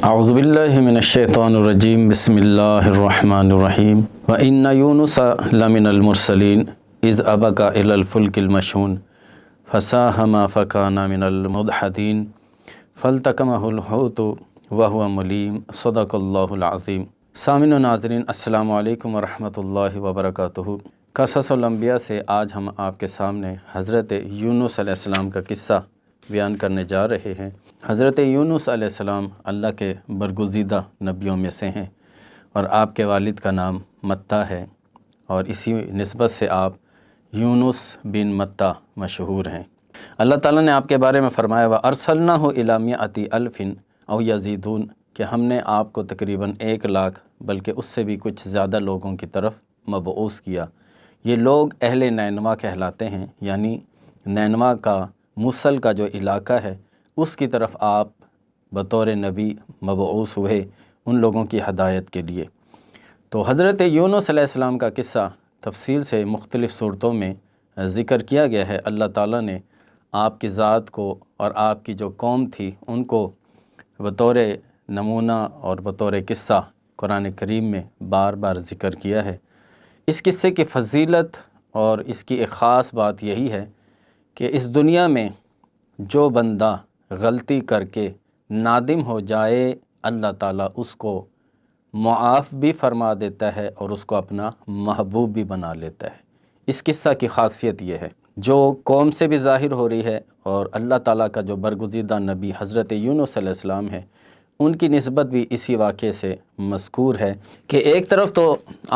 اعوذ باللہ من الشیطان الرجیم بسم اللہ الرحمن الرحیم وَإِنَّ يُونُسَ لَمِنَ الْمُرْسَلِينَ إِذْ أَبَقَ إِلَى الْفُلْكِ الْمَشْحُونِ فَسَاهَمَ فَكَانَ مِنَ الْمُدْحَضِينَ فَالْتَقَمَهُ الْحُوتُ وَهُوَ مُلِيمٌ صدق اللہ العظیم۔ سامعین و ناظرین، السلام علیکم ورحمۃ اللہ وبرکاتہ۔ قصص الانبیاء سے آج ہم آپ کے سامنے حضرت یونس علیہ السلام کا قصہ بیان کرنے جا رہے ہیں۔ حضرت یونس علیہ السلام اللہ کے برگزیدہ نبیوں میں سے ہیں اور آپ کے والد کا نام متہ ہے اور اسی نسبت سے آپ یونس بن متہ مشہور ہیں۔ اللہ تعالیٰ نے آپ کے بارے میں فرمایا وَأَرْسَلْنَاهُ إِلَىٰ مِائَةِ أَلْفٍ أَوْ يَزِيدُونَ کہ ہم نے آپ کو تقریباً 1,00,000 بلکہ اس سے بھی کچھ زیادہ لوگوں کی طرف مبعوث کیا۔ یہ لوگ اہل نینوا کہلاتے ہیں، یعنی نینوا کا موصل کا جو علاقہ ہے اس کی طرف آپ بطور نبی مبعوث ہوئے ان لوگوں کی ہدایت کے لیے۔ تو حضرت یونس علیہ السلام کا قصہ تفصیل سے مختلف صورتوں میں ذکر کیا گیا ہے۔ اللہ تعالیٰ نے آپ کی ذات کو اور آپ کی جو قوم تھی ان کو بطور نمونہ اور بطور قصہ قرآن کریم میں بار بار ذکر کیا ہے۔ اس قصے کی فضیلت اور اس کی ایک خاص بات یہی ہے کہ اس دنیا میں جو بندہ غلطی کر کے نادم ہو جائے، اللہ تعالیٰ اس کو معاف بھی فرما دیتا ہے اور اس کو اپنا محبوب بھی بنا لیتا ہے۔ اس قصہ کی خاصیت یہ ہے جو قوم سے بھی ظاہر ہو رہی ہے اور اللہ تعالیٰ کا جو برگزیدہ نبی حضرت یونس علیہ السلام ہے ان کی نسبت بھی اسی واقعے سے مذکور ہے کہ ایک طرف تو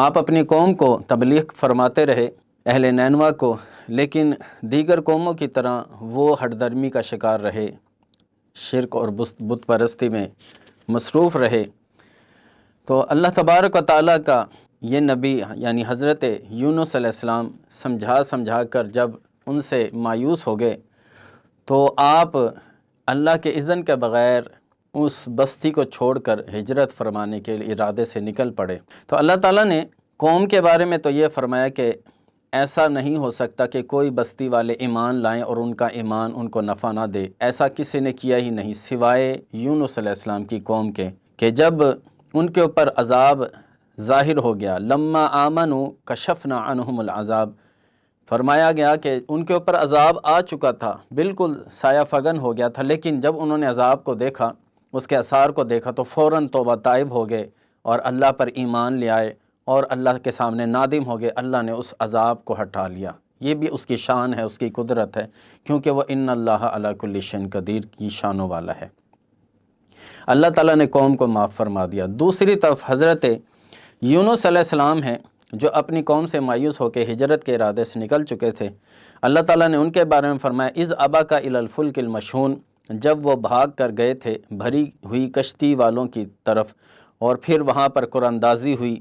آپ اپنی قوم کو تبلیغ فرماتے رہے، اہل نینوا کو، لیکن دیگر قوموں کی طرح وہ ہٹ درمی کا شکار رہے، شرک اور بت پرستی میں مصروف رہے۔ تو اللہ تبارک و تعالیٰ کا یہ نبی یعنی حضرت یونس علیہ السلام سمجھا کر جب ان سے مایوس ہو گئے تو آپ اللہ کے اذن کے بغیر اس بستی کو چھوڑ کر ہجرت فرمانے کے ارادے سے نکل پڑے۔ تو اللہ تعالیٰ نے قوم کے بارے میں تو یہ فرمایا کہ ایسا نہیں ہو سکتا کہ کوئی بستی والے ایمان لائیں اور ان کا ایمان ان کو نفع نہ دے، ایسا کسی نے کیا ہی نہیں سوائے یونس علیہ السلام کی قوم کے، کہ جب ان کے اوپر عذاب ظاہر ہو گیا لما آمنوا کشفنا عنہم العذاب، فرمایا گیا کہ ان کے اوپر عذاب آ چکا تھا، بالکل سایہ فگن ہو گیا تھا، لیکن جب انہوں نے عذاب کو دیکھا، اس کے اثار کو دیکھا تو فوراً توبہ طائب ہو گئے اور اللہ پر ایمان لے آئے اور اللہ کے سامنے نادم ہو گئے۔ اللہ نے اس عذاب کو ہٹا لیا۔ یہ بھی اس کی شان ہے، اس کی قدرت ہے، کیونکہ وہ ان اللہ علی کل شیء قدیر کی شانوں والا ہے۔ اللہ تعالیٰ نے قوم کو معاف فرما دیا۔ دوسری طرف حضرت یونس علیہ السلام ہیں جو اپنی قوم سے مایوس ہو کے ہجرت کے ارادے سے نکل چکے تھے۔ اللہ تعالیٰ نے ان کے بارے میں فرمایا اذ ابق الی الفلک المشحون، جب وہ بھاگ کر گئے تھے بھری ہوئی کشتی والوں کی طرف اور پھر وہاں پر قرآن اندازی ہوئی،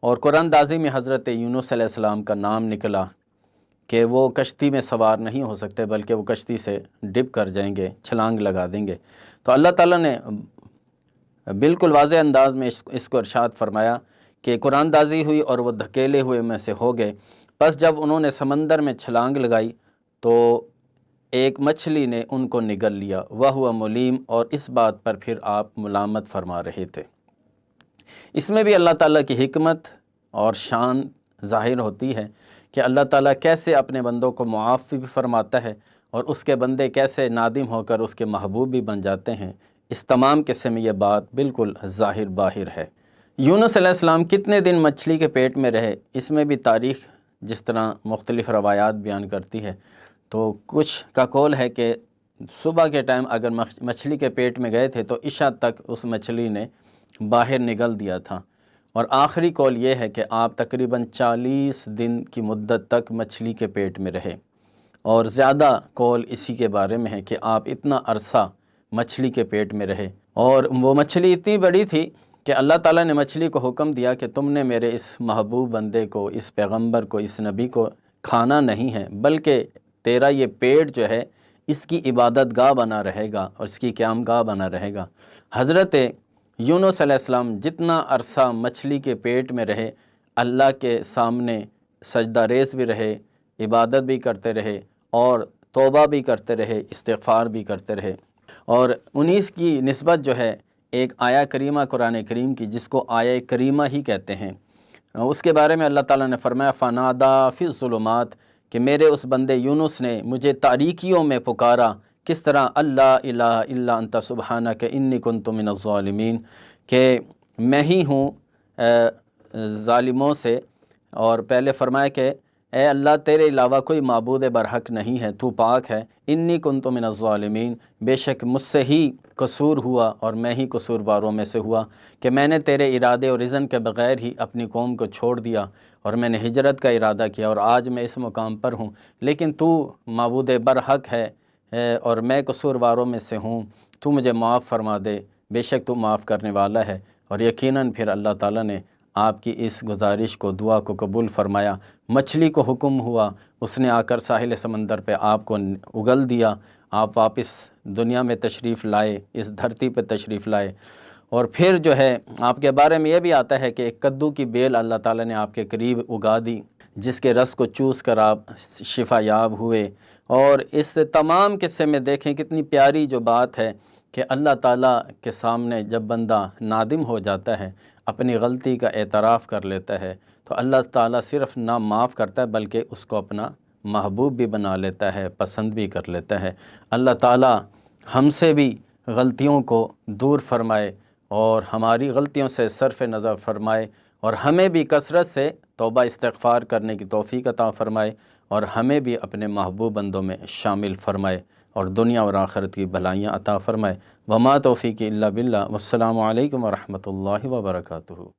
اور قرآن اندازی میں حضرت یونس علیہ السلام کا نام نکلا کہ وہ کشتی میں سوار نہیں ہو سکتے بلکہ وہ کشتی سے ڈب کر جائیں گے، چھلانگ لگا دیں گے۔ تو اللہ تعالیٰ نے بالکل واضح انداز میں اس کو ارشاد فرمایا کہ قرآن اندازی ہوئی اور وہ دھکیلے ہوئے میں سے ہو گئے۔ پس جب انہوں نے سمندر میں چھلانگ لگائی تو ایک مچھلی نے ان کو نگل لیا، وَهُوَ مُلِيمٌ، اور اس بات پر پھر آپ ملامت فرما رہے تھے۔ اس میں بھی اللہ تعالیٰ کی حکمت اور شان ظاہر ہوتی ہے کہ اللہ تعالیٰ کیسے اپنے بندوں کو معاف بھی فرماتا ہے اور اس کے بندے کیسے نادم ہو کر اس کے محبوب بھی بن جاتے ہیں۔ اس تمام قصے میں یہ بات بالکل ظاہر باہر ہے۔ یونس علیہ السلام کتنے دن مچھلی کے پیٹ میں رہے، اس میں بھی تاریخ جس طرح مختلف روایات بیان کرتی ہے، تو کچھ کا قول ہے کہ صبح کے ٹائم اگر مچھلی کے پیٹ میں گئے تھے تو عشاء تک اس مچھلی نے باہر نگل دیا تھا، اور آخری قول یہ ہے کہ آپ تقریباً 40 دن کی مدت تک مچھلی کے پیٹ میں رہے، اور زیادہ قول اسی کے بارے میں ہے کہ آپ اتنا عرصہ مچھلی کے پیٹ میں رہے، اور وہ مچھلی اتنی بڑی تھی کہ اللہ تعالیٰ نے مچھلی کو حکم دیا کہ تم نے میرے اس محبوب بندے کو، اس پیغمبر کو، اس نبی کو کھانا نہیں ہے، بلکہ تیرا یہ پیٹ جو ہے اس کی عبادت گاہ بنا رہے گا اور اس کی قیام گاہ بنا رہے گا۔ حضرت یونس علیہ السلام جتنا عرصہ مچھلی کے پیٹ میں رہے، اللہ کے سامنے سجدہ ریز بھی رہے، عبادت بھی کرتے رہے اور توبہ بھی کرتے رہے، استغفار بھی کرتے رہے، اور انیس کی نسبت جو ہے ایک آیہ کریمہ قرآن کریم کی جس کو آیہ کریمہ ہی کہتے ہیں، اس کے بارے میں اللہ تعالیٰ نے فرمایا فنادا فی الظلمات، کہ میرے اس بندے یونس نے مجھے تاریکیوں میں پکارا، کس طرح اللہ الہ الا انت سبحانک انی کنت من الظالمین، کہ میں ہی ہوں ظالموں سے، اور پہلے فرمایا کہ اے اللہ تیرے علاوہ کوئی معبود برحق نہیں ہے، تو پاک ہے، انی کنت من الظالمین، بے شک مجھ سے ہی قصور ہوا اور میں ہی قصورواروں میں سے ہوا کہ میں نے تیرے ارادے اور اذن کے بغیر ہی اپنی قوم کو چھوڑ دیا اور میں نے ہجرت کا ارادہ کیا اور آج میں اس مقام پر ہوں، لیکن تو معبود برحق ہے اور میں قصورواروں میں سے ہوں، تو مجھے معاف فرما دے، بے شک تو معاف کرنے والا ہے۔ اور یقیناً پھر اللہ تعالیٰ نے آپ کی اس گزارش کو، دعا کو قبول فرمایا۔ مچھلی کو حکم ہوا، اس نے آ کر ساحل سمندر پہ آپ کو اگل دیا، آپ واپس دنیا میں تشریف لائے، اس دھرتی پہ تشریف لائے۔ اور پھر جو ہے آپ کے بارے میں یہ بھی آتا ہے کہ ایک کدو کی بیل اللہ تعالیٰ نے آپ کے قریب اگا دی، جس کے رس کو چوس کر آپ شفا یاب ہوئے۔ اور اس تمام قصے میں دیکھیں کتنی پیاری جو بات ہے کہ اللہ تعالیٰ کے سامنے جب بندہ نادم ہو جاتا ہے، اپنی غلطی کا اعتراف کر لیتا ہے، تو اللہ تعالیٰ صرف نہ معاف کرتا ہے بلکہ اس کو اپنا محبوب بھی بنا لیتا ہے، پسند بھی کر لیتا ہے۔ اللہ تعالیٰ ہم سے بھی غلطیوں کو دور فرمائے اور ہماری غلطیوں سے صرف نظر فرمائے، اور ہمیں بھی کثرت سے توبہ استغفار کرنے کی توفیق عطا فرمائے، اور ہمیں بھی اپنے محبوب بندوں میں شامل فرمائے اور دنیا اور آخرت کی بھلائیاں عطا فرمائے۔ وما توفیقی الا باللہ، والسلام علیکم ورحمۃ اللہ وبرکاتہ۔